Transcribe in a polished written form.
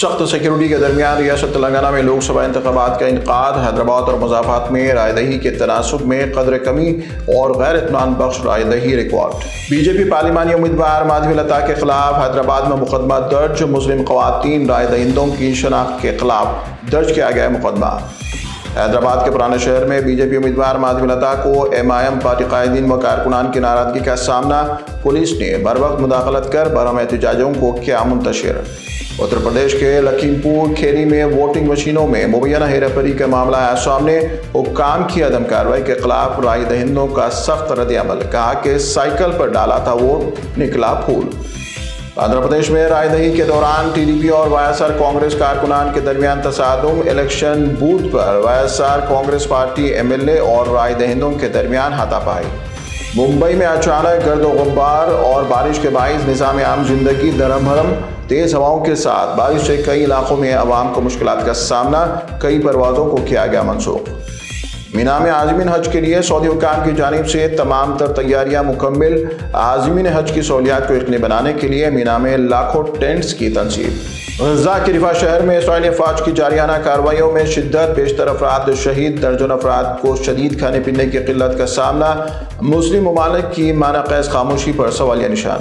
سخت سیکیورٹی کے درمیان ریاست تلنگانہ میں لوک سبھا انتخابات کا انعقاد۔ حیدرآباد اور مضافات میں رائے دہی کے تناسب میں قدر کمی اور غیر اطمینان بخش رائے دہی ریکارڈ۔ بی جے پی پارلیمانی امیدوار مادھوی لتا کے خلاف حیدرآباد میں مقدمہ درج۔ مسلم خواتین رائے دہندوں کی شناخت کے خلاف درج کیا گیا مقدمہ۔ حیدرآباد کے پرانے شہر میں بی جے پی امیدوار مادھوی لتا کو ایم آئی ایم پارٹی قائدین و کارکنان کی ناراضگی کا سامنا۔ پولیس نے بروقت مداخلت کر برہم احتجاجوں کو کیا منتشر۔ اتر پردیش کے لکھیم پور کھیری میں ووٹنگ مشینوں میں مبینہ ہیرا پھیری کا معاملہ آیا سامنے۔ حکام کی عدم کارروائی کے خلاف رائے دہندوں کا سخت رد عمل۔ کہا کہ سائیکل پر ڈالا تھا ووٹ، نکلا پھول۔ آندھرا پردیش میں رائے دہی کے دوران ٹی ڈی پی اور وائی ایس آر کانگریس کارکنان کے درمیان تصادم۔ الیکشن بوتھ پر Y S R Congress party M L A اور رائے دہندوں کے درمیان ہاتھا پائی۔ ممبئی میں اچانک گرد و غبار اور بارش کے باعث نظام عام زندگی درہم بھرم۔ تیز ہواؤں کے ساتھ بارش سے کئی علاقوں میں عوام کو مشکلات کا سامنا۔ کئی پروازوں کو کیا گیا منسوخ۔ مینا میں عازمین حج کے لیے سعودی حکام کی جانب سے تمام تر تیاریاں مکمل۔ عازمین حج کی سہولیات کو یقینی بنانے کے لیے مینا میں لاکھوں ٹینٹس کی تنصیب۔ غزہ کے رفح شہر میں اسرائیلی افواج کی جارحانہ کارروائیوں میں شدت۔ بیشتر افراد شہید، درجن افراد کو شدید کھانے پینے کی قلت کا سامنا۔ مسلم ممالک کی معنی خیز خاموشی پر سوالیہ نشان۔